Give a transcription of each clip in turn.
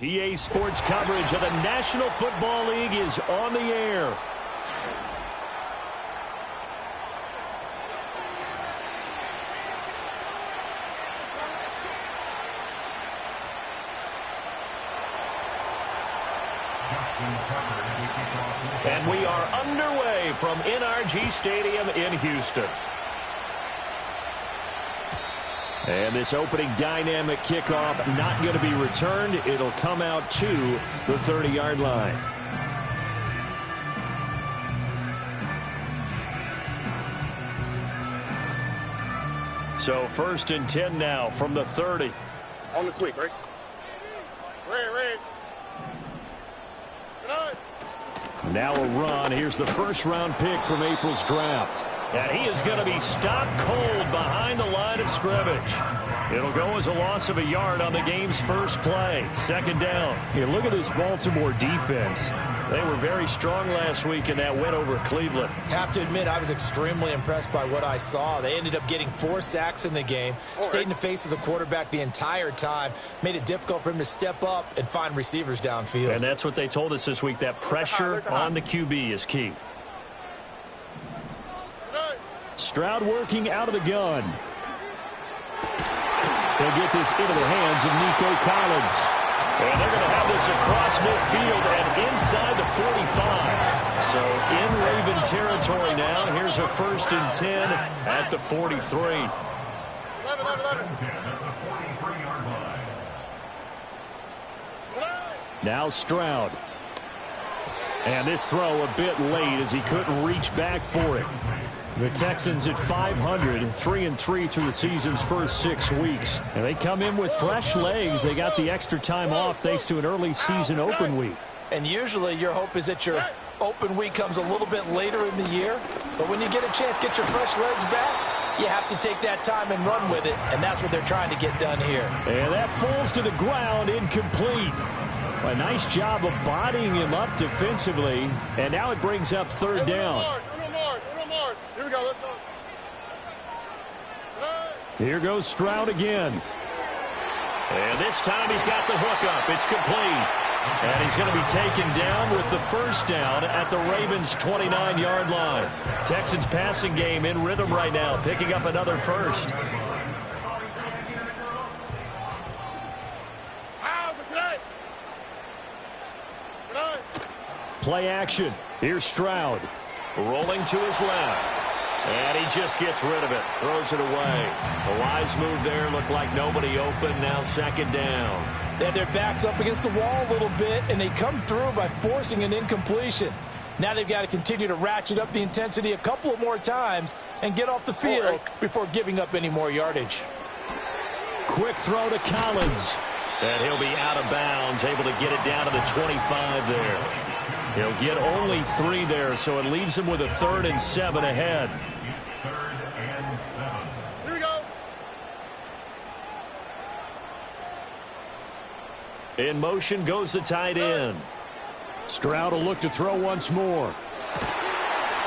PA Sports coverage of the National Football League is on the air. And we are underway from NRG Stadium in Houston. And this opening dynamic kickoff not going to be returned. It'll come out to the 30-yard line. So 1st and 10 now from the 30. On the quick, right? Red. Now a run. Here's the first-round pick from April's draft. And he is going to be stopped cold behind the line of scrimmage. It'll go as a loss of a yard on the game's first play. 2nd down. Here, look at this Baltimore defense. They were very strong last week in that win over Cleveland. Have to admit, I was extremely impressed by what I saw. They ended up getting 4 sacks in the game, stayed in the face of the quarterback the entire time, made it difficult for him to step up and find receivers downfield. And that's what they told us this week, that pressure on the QB is key. Stroud working out of the gun. They'll get this into the hands of Nico Collins. And they're going to have this across midfield and inside the 45. So in Raven territory now. Here's a 1st and 10 at the 43. Now Stroud. And this throw a bit late as he couldn't reach back for it. The Texans at 500, 3-3 through the season's first 6 weeks. And they come in with fresh legs. They got the extra time off thanks to an early season open week. And usually your hope is that your open week comes a little bit later in the year. But when you get a chance to get your fresh legs back, you have to take that time and run with it. And that's what they're trying to get done here. And that falls to the ground, incomplete. A nice job of bodying him up defensively. And now it brings up 3rd down. Here we go, let's go. Here goes Stroud again. And this time he's got the hook up. It's complete. And he's going to be taken down with the 1st down at the Ravens' 29-yard line. Texans passing game in rhythm right now, picking up another 1st. Play action. Here's Stroud. Rolling to his left. And he just gets rid of it. Throws it away. A wise move there. Looked like nobody open. Now 2nd down. They had their backs up against the wall a little bit, and they come through by forcing an incompletion. Now they've got to continue to ratchet up the intensity a couple of more times and get off the field before giving up any more yardage. Quick throw to Collins. And he'll be out of bounds, able to get it down to the 25 there. He'll get only 3 there, so it leaves him with a 3rd and 7 ahead. Here we go. In motion goes the tight end. Stroud will look to throw once more.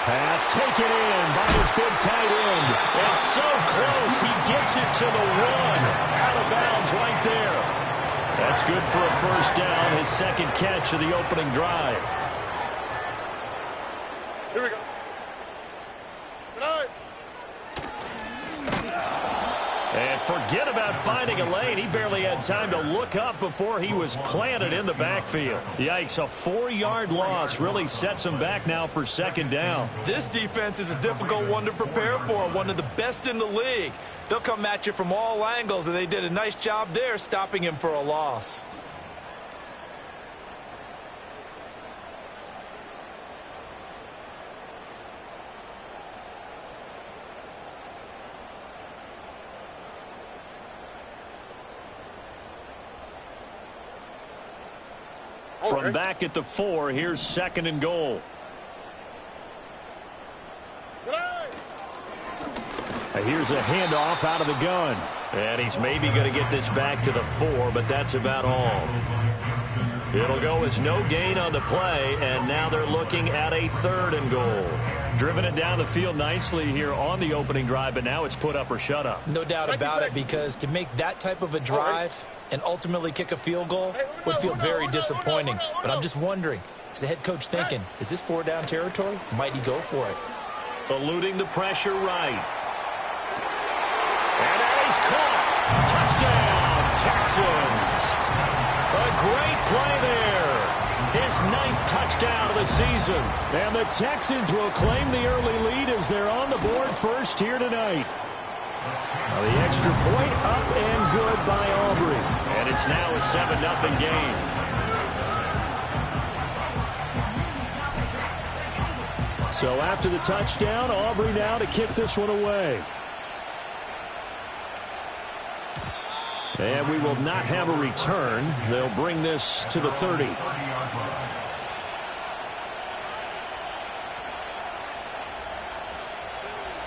Pass taken in by his big tight end. And so close, he gets it to the 1. Out of bounds right there. That's good for a 1st down, his 2nd catch of the opening drive. Here we go. And forget about finding a lane. He barely had time to look up before he was planted in the backfield. Yikes, a 4-yard loss really sets him back now for 2nd down. This defense is a difficult one to prepare for, one of the best in the league. They'll come at you from all angles, and they did a nice job there stopping him for a loss. From back at the 4, here's 2nd and goal. Here's a handoff out of the gun. And he's maybe going to get this back to the 4, but that's about all. It'll go as no gain on the play, and now they're looking at a 3rd and goal. Driven it down the field nicely here on the opening drive, but now it's put up or shut up. No doubt about it, because to make that type of a drive and ultimately kick a field goal would feel very disappointing. But I'm just wondering, is the head coach thinking, is this 4-down territory? Might he go for it? Eluding the pressure right. And that is caught. Touchdown, Texans. A great play there. His 9th touchdown of the season. And the Texans will claim the early lead as they're on the board first here tonight. Now the extra point up and good by Aubrey. And it's now a 7-0 game. So after the touchdown, Aubrey now to kick this one away. And we will not have a return. They'll bring this to the 30.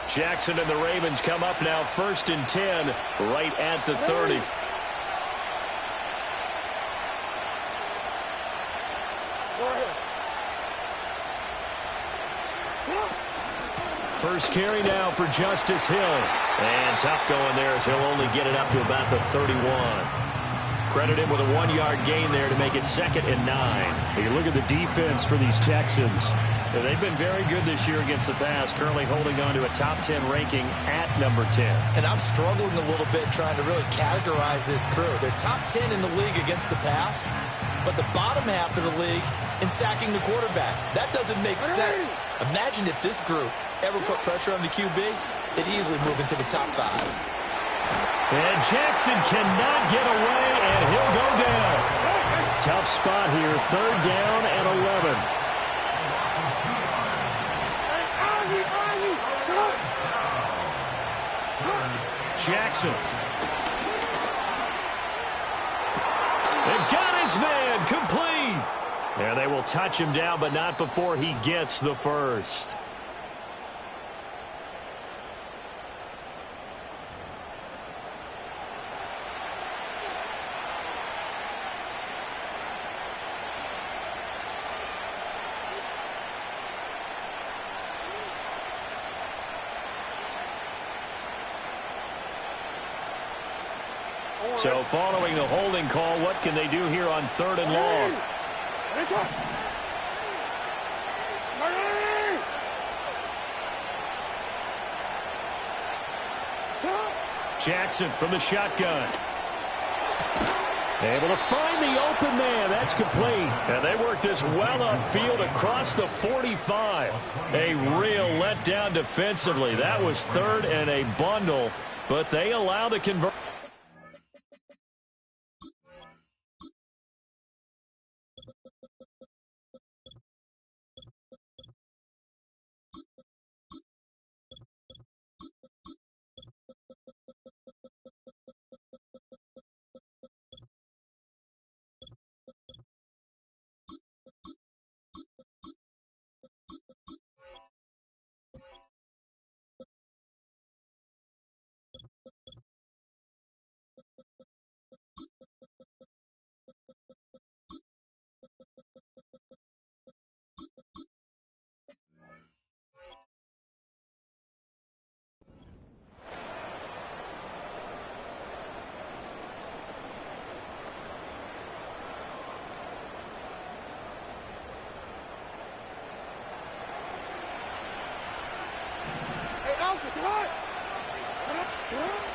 Jackson and the Ravens come up now 1st and 10 right at the 30. First carry now for Justice Hill. And tough going there as he'll only get it up to about the 31. Credit him with a 1-yard gain there to make it 2nd and 9. You look at the defense for these Texans. They've been very good this year against the pass, currently holding on to a top 10 ranking at number 10. And I'm struggling a little bit trying to really categorize this crew. They're top 10 in the league against the pass, but the bottom half of the league in sacking the quarterback. That doesn't make sense. Imagine if this group ever put pressure on the QB, they'd easily move into the top 5. And Jackson cannot get away, and he'll go down. Tough spot here, 3rd down and 11. Jackson. And got his man complete. And they will touch him down, but not before he gets the first. So following the holding call, what can they do here on 3rd and long? Jackson from the shotgun. Able to find the open man. That's complete. And they work this well upfield across the 45. A real letdown defensively. That was 3rd and a bundle, but they allow the conversion.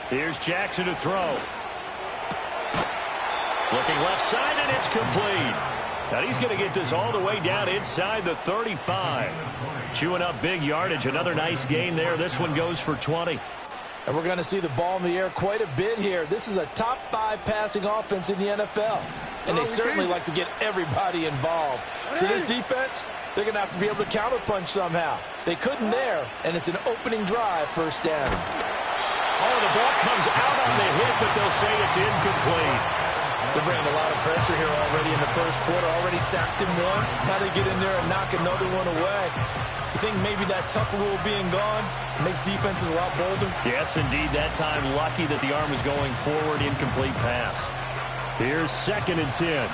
Here's Jackson to throw. Looking left side, and it's complete. Now he's going to get this all the way down inside the 35. Chewing up big yardage. Another nice gain there. This one goes for 20. And we're going to see the ball in the air quite a bit here. This is a top 5 passing offense in the NFL. And they certainly like to get everybody involved. So this defense, they're going to have to be able to counterpunch somehow. They couldn't there, and it's an opening drive, 1st down. Oh, the ball comes out on the hit, but they'll say it's incomplete. They're bringing a lot of pressure here already in the 1st quarter. Already sacked him once. How to get in there and knock another one away. You think maybe that Tucker rule being gone makes defenses a lot bolder? Yes, indeed. That time, lucky that the arm was going forward. Incomplete pass. Here's 2nd and 10.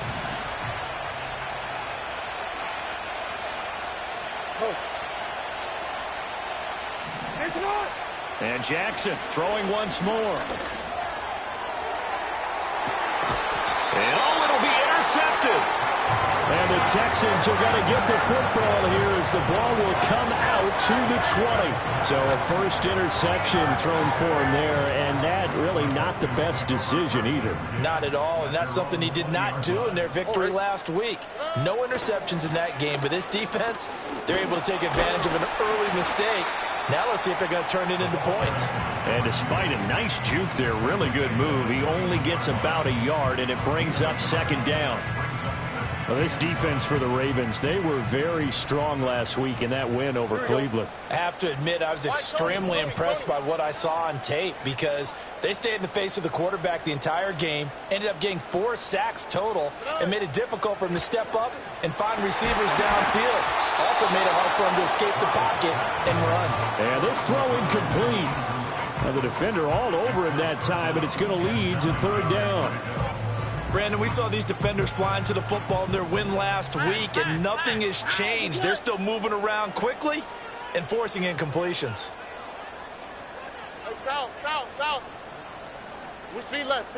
And Jackson throwing once more. to. And the Texans are going to get the football here as the ball will come out to the 20. So a first interception thrown for him there, and that really not the best decision either. Not at all, and that's something he did not do in their victory last week. No interceptions in that game, but this defense, they're able to take advantage of an early mistake. Now let's see if they're going to turn it into points. And despite a nice juke there, really good move, he only gets about a yard, and it brings up second down. Well, this defense for the Ravens, they were very strong last week in that win over Cleveland. I have to admit, I was extremely impressed by what I saw on tape because they stayed in the face of the quarterback the entire game, ended up getting 4 sacks total, and made it difficult for him to step up and find receivers downfield. Also made it hard for him to escape the pocket and run. And this throw incomplete. Now the defender all over him that time, and it's going to lead to third down. Brandon, we saw these defenders flying to the football in their win last week, and nothing has changed. They're still moving around quickly and forcing incompletions. Hey, south. We speed left.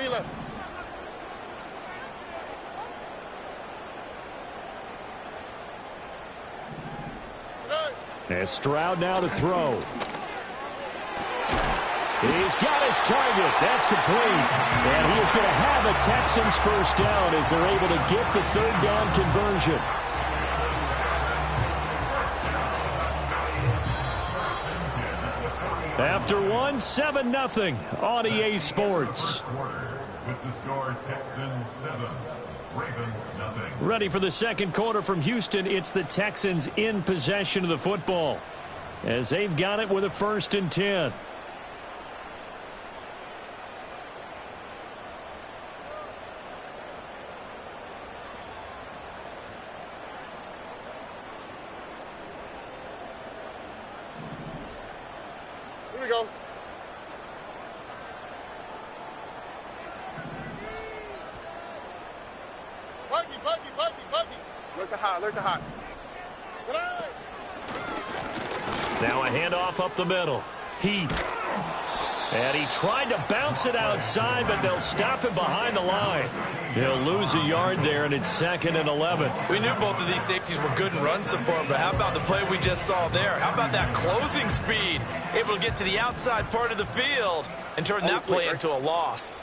And Stroud now to throw. He's got his target. That's complete. And he is going to have a Texans first down as they're able to get the third down conversion. After one, 7-0 on EA Sports. With the score, Texans 7, Ravens nothing. Ready for the second quarter from Houston. It's the Texans in possession of the football as they've got it with a 1st and 10. Here we go. Buggy. Look to hot. Now a handoff up the middle. And he tried to bounce it outside, but they'll stop him behind the line. He'll lose a yard there, and it's 2nd and 11. We knew both of these safeties were good in run support, but how about the play we just saw there? How about that closing speed? Able to get to the outside part of the field and turn that play into a loss.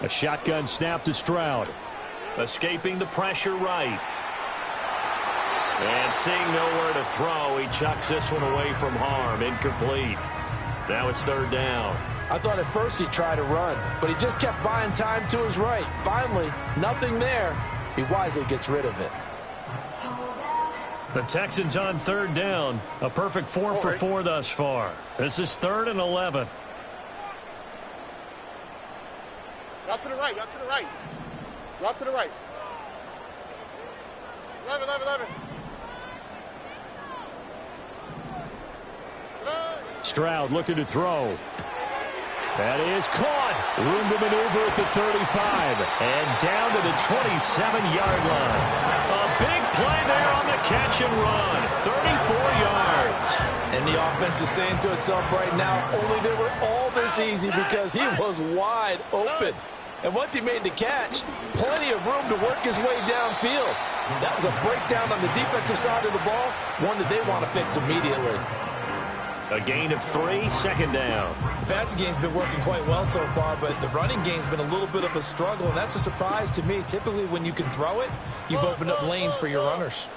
A shotgun snap to Stroud. Escaping the pressure right. And seeing nowhere to throw, he chucks this one away from harm. Incomplete. Now it's third down. I thought at first he'd try to run, but he just kept buying time to his right. Finally, nothing there. He wisely gets rid of it. The Texans on third down. A perfect 4 for 4 thus far. This is 3rd and 11. Out to the right. Out to the right. 11. Stroud looking to throw. That is caught. Room to maneuver at the 35. And down to the 27-yard line. A big play there on the catch and run. 34 yards. And the offense is saying to itself right now, only they were all this easy because he was wide open. And once he made the catch, plenty of room to work his way downfield. That was a breakdown on the defensive side of the ball, one that they want to fix immediately. A gain of 3, 2nd down. The passing game's been working quite well so far, but the running game's been a little bit of a struggle, and that's a surprise to me. Typically, when you can throw it, you've opened up lanes for your runners.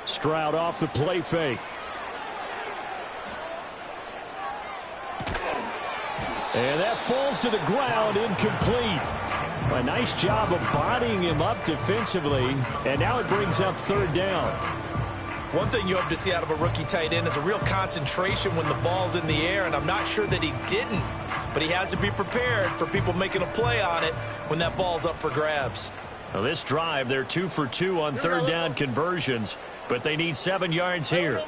Stroud off the play fake. And that falls to the ground, incomplete. A nice job of bodying him up defensively, and now it brings up third down. One thing you hope to see out of a rookie tight end is a real concentration when the ball's in the air, and I'm not sure that he didn't, but he has to be prepared for people making a play on it when that ball's up for grabs. Now this drive, they're 2 for 2 on third down conversions, but they need 7 yards here.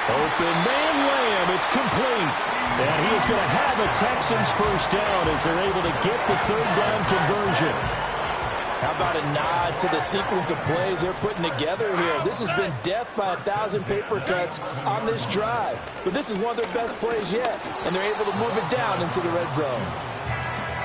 Open man layup. It's complete. And he is going to have a Texans first down as they're able to get the third down conversion. How about a nod to the sequence of plays they're putting together here? This has been death by 1,000 paper cuts on this drive. But this is one of their best plays yet, and they're able to move it down into the red zone.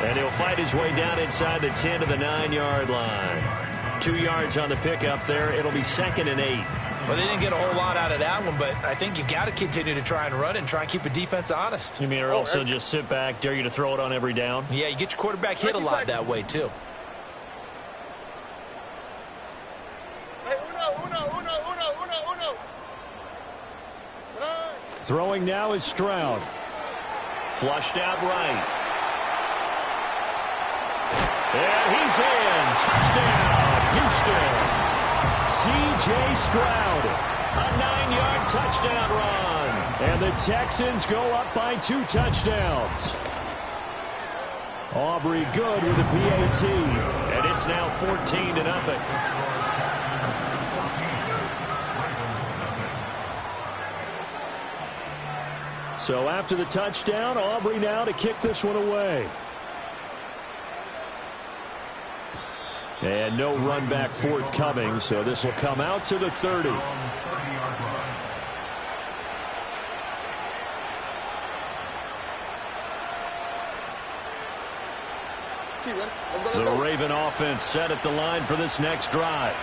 And he'll fight his way down inside the 10 to the 9-yard line. 2 yards on the pickup there. It'll be 2nd and 8. Well, they didn't get a whole lot out of that one, but I think you've got to continue to try and run and try and keep the defense honest. You mean or else they'll just sit back, dare you to throw it on every down? Yeah, you get your quarterback hit a lot that way, too. Throwing now is Stroud. Flushed out right. And he's in. Touchdown, Houston. C.J. Stroud, a 9-yard touchdown run. And the Texans go up by 2 touchdowns. Aubrey good with the PAT. And it's now 14-0. So after the touchdown, Aubrey now to kick this one away. And no run back forthcoming, so this will come out to the 30. The Raven offense set at the line for this next drive.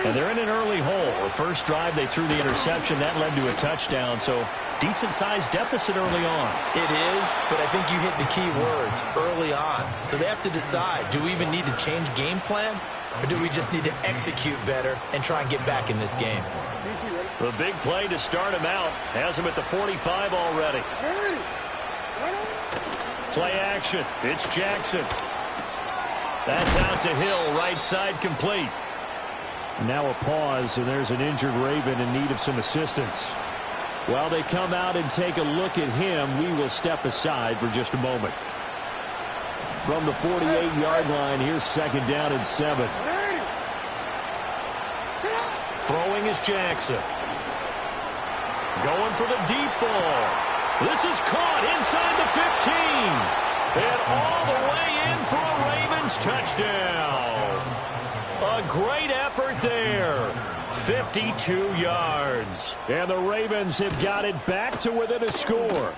And they're in an early hole. The first drive, they threw the interception. That led to a touchdown, so decent-sized deficit early on. It is, but I think you hit the key words, early on. So they have to decide, do we even need to change game plan, or do we just need to execute better and try and get back in this game? The big play to start him out. Has him at the 45 already. Play action. It's Jackson. That's out to Hill, right side complete. Now a pause, and there's an injured Raven in need of some assistance. While they come out and take a look at him, we will step aside for just a moment. From the 48-yard line, here's 2nd down and 7. Throwing is Jackson. Going for the deep ball. This is caught inside the 15. And all the way in for a Ravens touchdown. A great effort there. 52 yards. And the Ravens have got it back to within a score.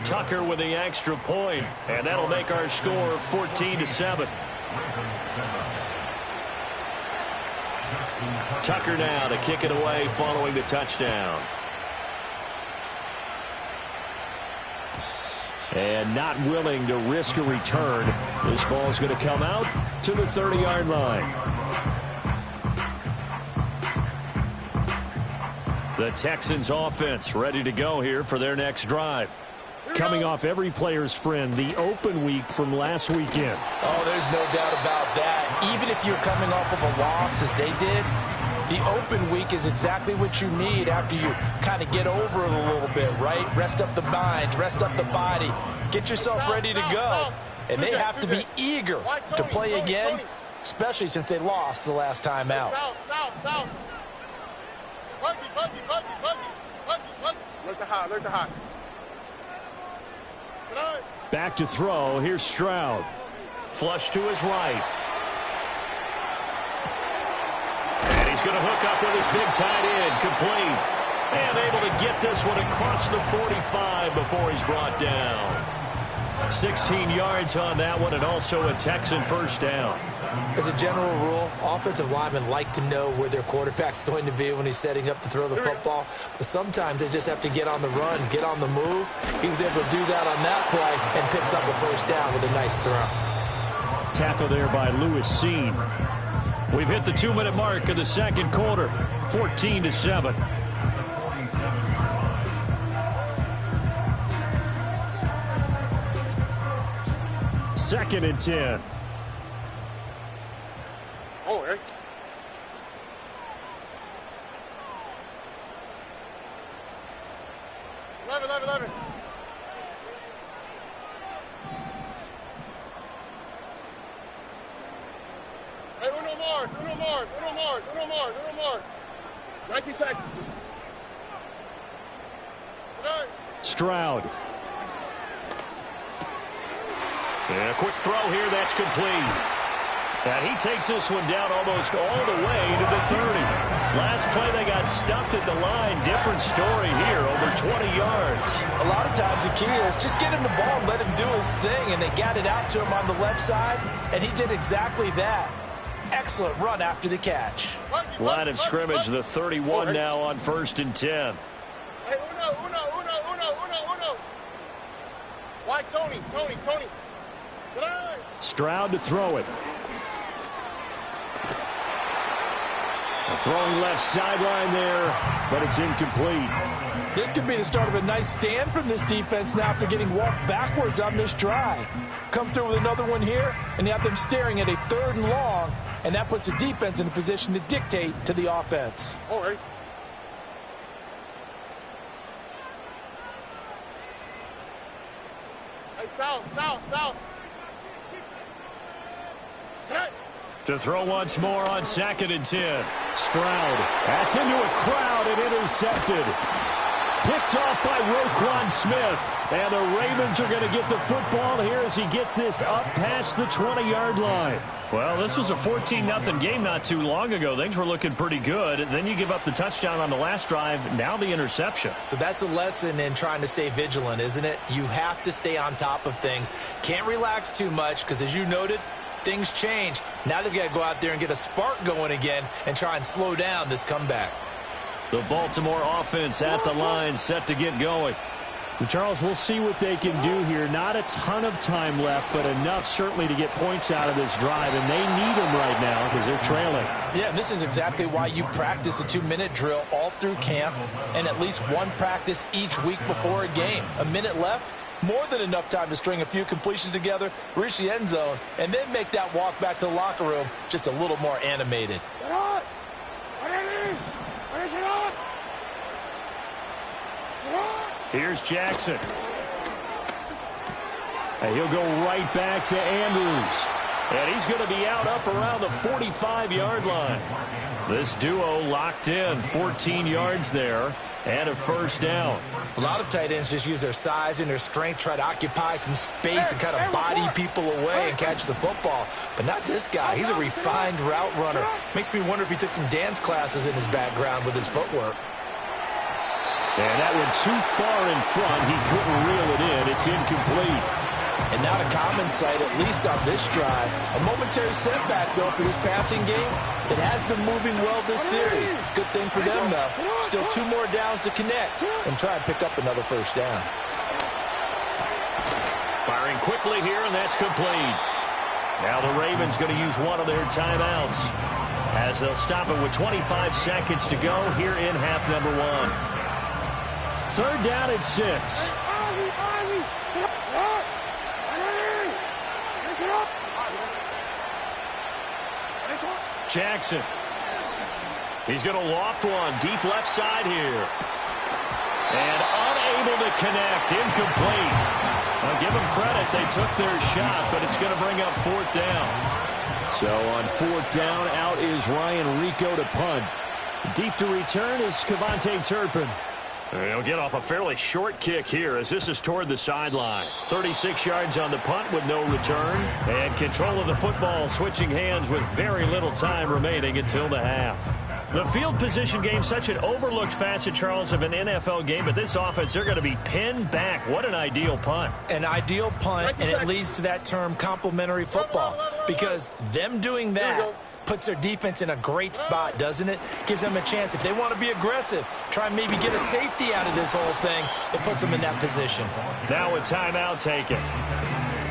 Tucker with the extra point, and that'll make our score 14-7. Tucker now to kick it away following the touchdown. And not willing to risk a return. This ball's going to come out to the 30-yard line. The Texans offense ready to go here for their next drive. Coming off every player's friend, the open week from last weekend. Oh, there's no doubt about that. Even if you're coming off of a loss as they did, the open week is exactly what you need after you kind of get over it a little bit, right? Rest up the mind, rest up the body, get yourself ready to go. And they have to be eager to play again, especially since they lost the last time out. Look the hot. Back to throw. Here's Stroud. Flush to his right. And he's going to hook up with his big tight end. Complete. And able to get this one across the 45 before he's brought down. 16 yards on that one, and also a Texan first down. As a general rule, offensive linemen like to know where their quarterback's going to be when he's setting up to throw the football. But sometimes they just have to get on the run, get on the move. He was able to do that on that play and picks up a first down with a nice throw. Tackle there by Lewis Seen. We've hit the 2-minute mark of the second quarter, 14-7. Second and 10. Oh, Eric. Eleven. Hey, uno more. 19 Texans. Stroud. And a quick throw here, that's complete. And he takes this one down almost all the way to the 30. Last play, they got stuffed at the line. Different story here, over 20 yards. A lot of times the key is just get him the ball and let him do his thing, and they got it out to him on the left side, and he did exactly that. Excellent run after the catch. Line of scrimmage, the 31 now on 1st and 10. Hey, uno. Why, Tony? Stroud to throw it. Throwing left sideline there, but it's incomplete. This could be the start of a nice stand from this defense now after getting walked backwards on this drive. Come through with another one here, and you have them staring at a 3rd and long, and that puts the defense in a position to dictate to the offense. All right. Hey, south. Set. To throw once more on 2nd and 10. Stroud. That's into a crowd and intercepted. Picked off by Roquan Smith. And the Ravens are going to get the football here as he gets this up past the 20-yard line. Well, this was a 14-0 game not too long ago. Things were looking pretty good. Then you give up the touchdown on the last drive. Now the interception. So that's a lesson in trying to stay vigilant, isn't it? You have to stay on top of things. Can't relax too much because, as you noted, things change. Now they've got to go out there and get a spark going again and try and slow down this comeback. The Baltimore offense at the line, set to get going. Charles, we'll see what they can do here. Not a ton of time left, but enough certainly to get points out of this drive, and they need them right now because they're trailing. Yeah, and this is exactly why you practice a 2-minute drill all through camp and at least one practice each week before a game. A minute left, more than enough time to string a few completions together, reach the end zone, and then make that walk back to the locker room just a little more animated. Here's Jackson. And he'll go right back to Andrews. And he's going to be out up around the 45-yard line. This duo locked in, 14 yards there, and a 1st down. A lot of tight ends just use their size and their strength, try to occupy some space and kind of body people away and catch the football. But not this guy. He's a refined route runner. Makes me wonder if he took some dance classes in his background with his footwork. And that went too far in front. He couldn't reel it in. It's incomplete. And not a common sight, at least on this drive. A momentary setback, though, for this passing game. It has been moving well this series. Good thing for them, though. Still 2 more downs to connect and try and pick up another 1st down. Firing quickly here, and that's complete. Now the Ravens going to use one of their timeouts as they'll stop it with 25 seconds to go here in half number 1. 3rd down and 6. Jackson. He's going to loft one deep left side here. And unable to connect. Incomplete. I'll give them credit. They took their shot, but it's going to bring up 4th down. So on 4th down, out is Ryan Rico to punt. Deep to return is Kevontae Turpin. He'll get off a fairly short kick here as this is toward the sideline. 36 yards on the punt with no return. And control of the football switching hands with very little time remaining until the half. The field position game, such an overlooked facet, Charles, of an NFL game. But this offense, they're going to be pinned back. What an ideal punt. An ideal punt, and it leads to that term complementary football. Because them doing that puts their defense in a great spot, doesn't it? Gives them a chance. If they want to be aggressive, try and maybe get a safety out of this whole thing, it puts them in that position. Now a timeout taken.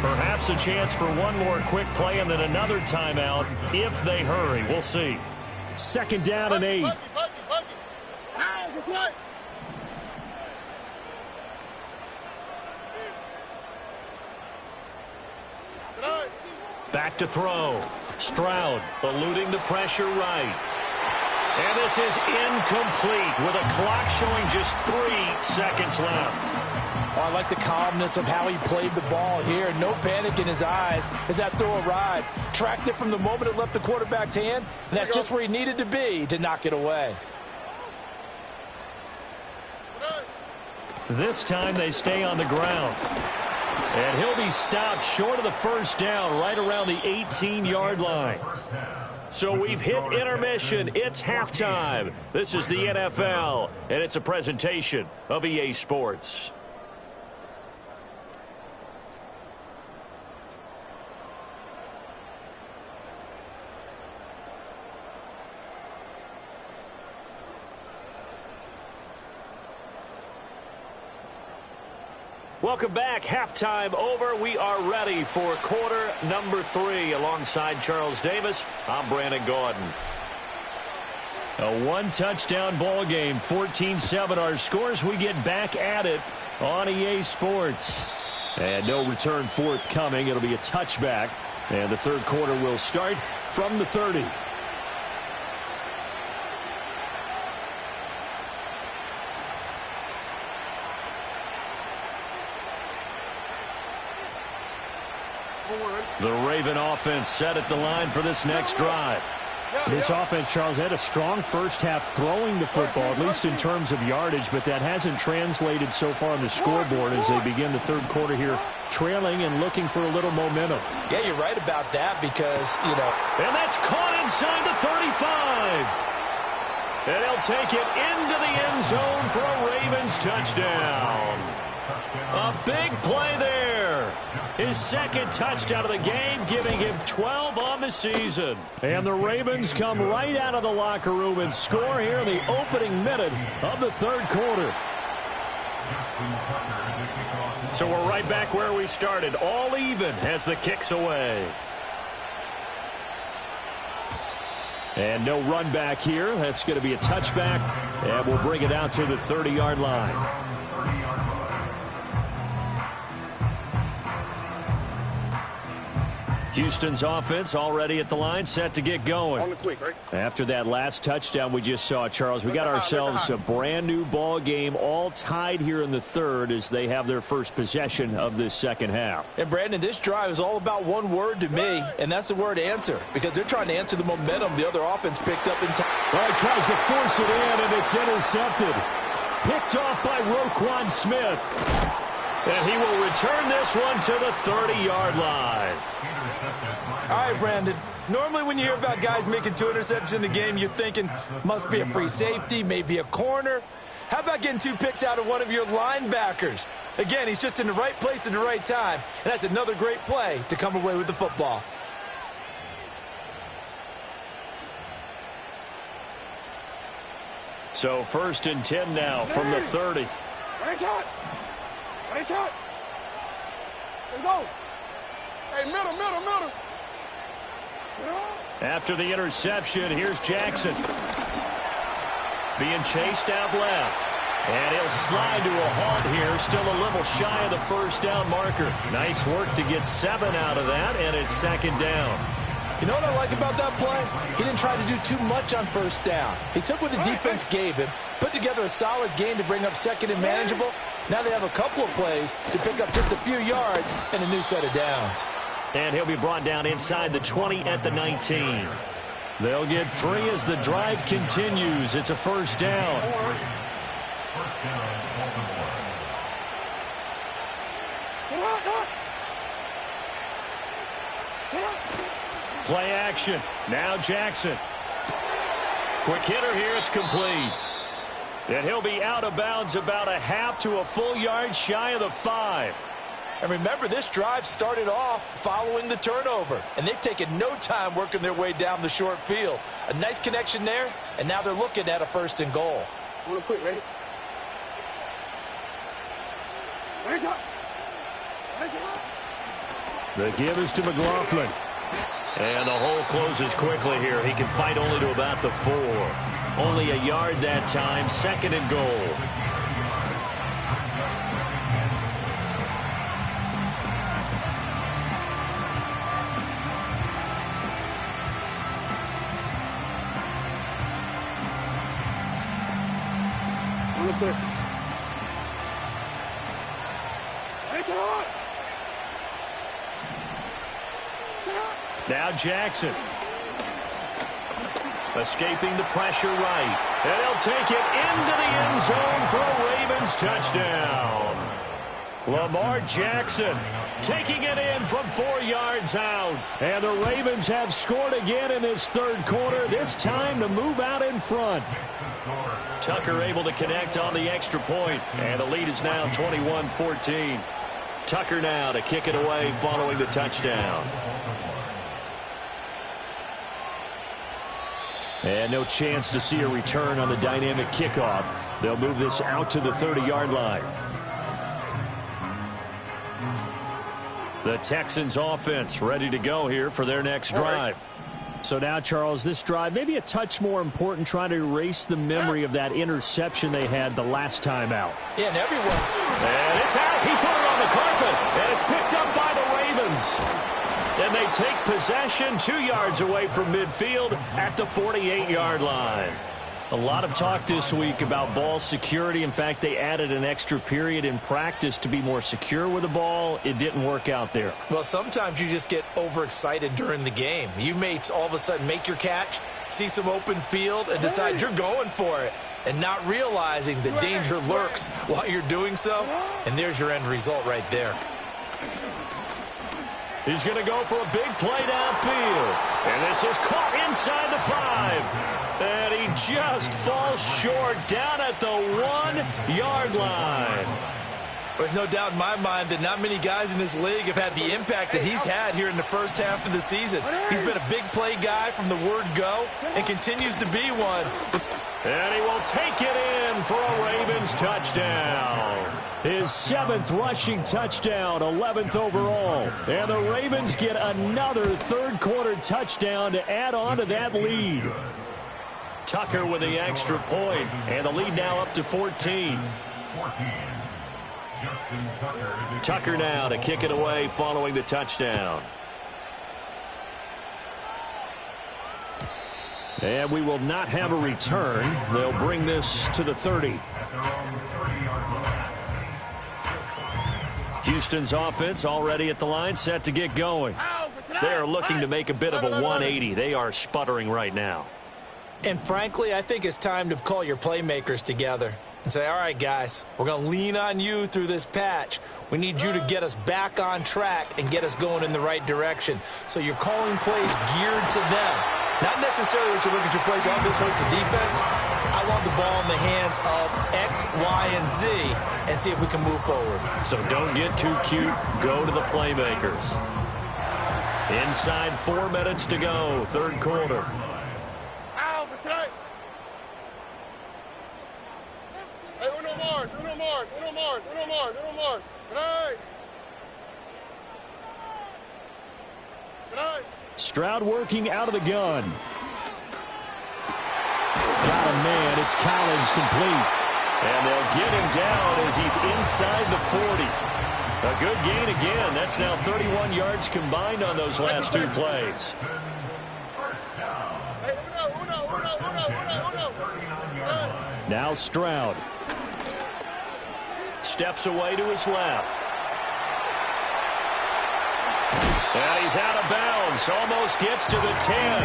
Perhaps a chance for one more quick play and then another timeout if they hurry. We'll see. 2nd down and 8. Back to throw. Stroud eluding the pressure right. And this is incomplete with a clock showing just 3 seconds left. Oh, I like the calmness of how he played the ball here. No panic in his eyes as that throw arrived. Tracked it from the moment it left the quarterback's hand, and that's just where he needed to be to knock it away. This time they stay on the ground. And he'll be stopped short of the first down right around the 18-yard line. So we've hit intermission. It's halftime. This is the NFL, and it's a presentation of EA Sports. Welcome back. Halftime over. We are ready for quarter number 3. Alongside Charles Davis, I'm Brandon Gaudin. A one-touchdown ball game, 14-7 our scores. We get back at it on EA Sports. And no return forthcoming. It'll be a touchback. And the third quarter will start from the 30. The Raven offense set at the line for this next drive. This offense, Charles, had a strong first half throwing the football, at least in terms of yardage, but that hasn't translated so far on the scoreboard as they begin the third quarter here, trailing and looking for a little momentum. Yeah, you're right about that because, you know. And that's caught inside the 35. And he'll take it into the end zone for a Ravens touchdown. A big play there. His second touchdown of the game, giving him 12 on the season. And the Ravens come right out of the locker room and score here in the opening minute of the third quarter. So we're right back where we started, all even as the kick's away. And no run back here. That's going to be a touchback, and we'll bring it out to the 30-yard line. Houston's offense already at the line, set to get going. On the quick, right? After that last touchdown we just saw, Charles, we got ourselves a brand new ball game, all tied here in the third as they have their first possession of this second half. And, Brandon, this drive is all about one word to me, and that's the word answer, because they're trying to answer the momentum the other offense picked up in time. Well, he tries to force it in, and it's intercepted. Picked off by Roquan Smith. And he will return this one to the 30-yard line. All right, Brandon. Normally when you hear about guys making 2 interceptions in the game, you're thinking must be a free safety, maybe a corner. How about getting 2 picks out of one of your linebackers? Again, he's just in the right place at the right time, and that's another great play to come away with the football. So 1st and 10 now from the 30. Right shot. Right shot. Let's go. Hey, middle. After the interception, here's Jackson. Being chased out left. And he'll slide to a halt here, still a little shy of the first down marker. Nice work to get 7 out of that, and it's second down. You know what I like about that play? He didn't try to do too much on first down. He took what the defense gave him, put together a solid game to bring up second and manageable. Now they have a couple of plays to pick up just a few yards and a new set of downs. And he'll be brought down inside the 20 at the 19. They'll get 3 as the drive continues. It's a first down. Play action. Now Jackson. Quick hitter here. It's complete. And he'll be out of bounds about a half to a full yard shy of the 5. And remember, this drive started off following the turnover, and they've taken no time working their way down the short field. A nice connection there, and now they're looking at a 1st and goal. Real quick, ready? Right shot. Right shot. The give is to McLaughlin. And the hole closes quickly here. He can fight only to about the 4. Only a yard that time. 2nd and goal. Real quick. Right shot. Shot. Now Jackson. Escaping the pressure right. And he'll take it into the end zone for a Ravens touchdown. Lamar Jackson taking it in from 4 yards out. And the Ravens have scored again in this third quarter, this time to move out in front. Tucker able to connect on the extra point, and the lead is now 21-14. Tucker now to kick it away following the touchdown. And no chance to see a return on the dynamic kickoff. They'll move this out to the 30-yard line. The Texans offense ready to go here for their next drive. So now, Charles, this drive maybe a touch more important, trying to erase the memory of that interception they had the last time out. Yeah, and everyone. And it's out. He put it on the carpet, and it's picked up by the Ravens. And they take possession 2 yards away from midfield at the 48-yard line. A lot of talk this week about ball security. In fact, they added an extra period in practice to be more secure with the ball. It didn't work out there. Well, sometimes you just get overexcited during the game. You may all of a sudden make your catch, see some open field, and decide you're going for it, and not realizing the danger lurks while you're doing so. And there's your end result right there. He's going to go for a big play downfield. And this is caught inside the 5. And he just falls short down at the 1-yard line. There's no doubt in my mind that not many guys in this league have had the impact that he's had here in the first half of the season. He's been a big play guy from the word go and continues to be one. And he will take it in for a Ravens touchdown. His 7th rushing touchdown, 11th overall. And the Ravens get another third-quarter touchdown to add on to that lead. Tucker with the extra point, and the lead now up to 14. Tucker now to kick it away following the touchdown. And we will not have a return. They'll bring this to the 30. Houston's offense already at the line, set to get going. They are looking to make a bit of a 180. They are sputtering right now. And frankly, I think it's time to call your playmakers together and say, all right, guys, we're going to lean on you through this patch. We need you to get us back on track and get us going in the right direction. So you're calling plays geared to them. Not necessarily what you look at your plays, oh, this hurts the defense. I want the ball in the hands of X, Y, and Z and see if we can move forward. So don't get too cute. Go to the playmakers. Inside 4 minutes to go, third quarter. Stroud working out of the gun. Got a man. It's Collins complete. And they'll get him down as he's inside the 40. A good gain again. That's now 31 yards combined on those last 2 plays. Now Stroud. Steps away to his left. And he's out of bounds. Almost gets to the 10.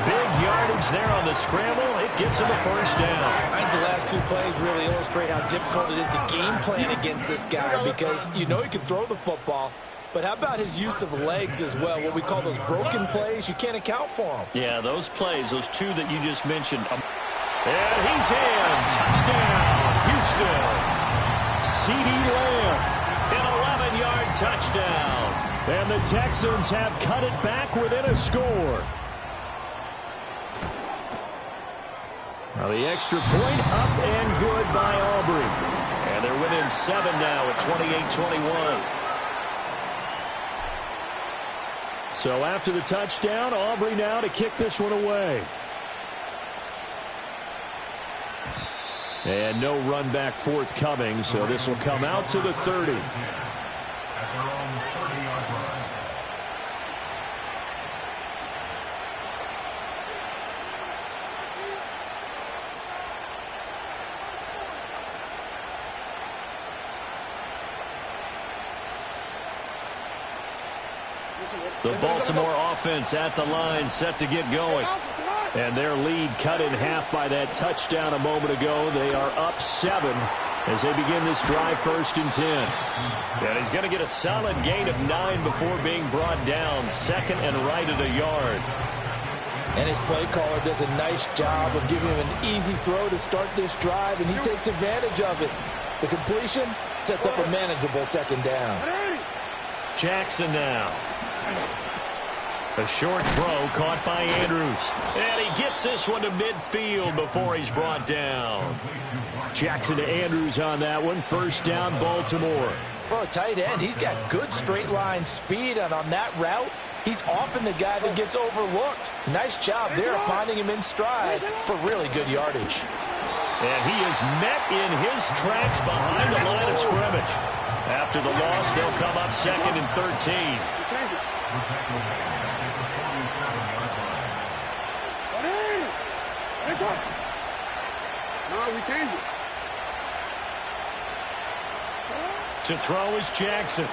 Big yardage there on the scramble. It gets him a first down. I think the last 2 plays really illustrate how difficult it is to game plan against this guy, because you know he can throw the football, but how about his use of legs as well? What we call those broken plays, you can't account for them. Yeah, those plays, those 2 that you just mentioned. And he's in. Touchdown, Houston. CeeDee Lamb, an 11-yard touchdown. And the Texans have cut it back within a score. Now the extra point up and good by Aubrey. And they're within 7 now at 28-21. So after the touchdown, Aubrey now to kick this one away. And no run back forthcoming, so this will come out to the 30. The Baltimore offense at the line, set to get going. And their lead cut in half by that touchdown a moment ago. They are up 7 as they begin this drive, 1st and 10. And he's going to get a solid gain of 9 before being brought down. 2nd and right at a yard. And his play caller does a nice job of giving him an easy throw to start this drive, and he takes advantage of it. The completion sets up a manageable 2nd down. Jackson now. A short throw caught by Andrews. And he gets this one to midfield before he's brought down. Jackson to Andrews on that one. 1st down, Baltimore. For a tight end, he's got good straight line speed, and on that route, he's often the guy that gets overlooked. Nice job there of finding him in stride for really good yardage. And he is met in his tracks behind the line of scrimmage. After the loss, they'll come up 2nd and 13. No, we changed it. To throw is Jackson.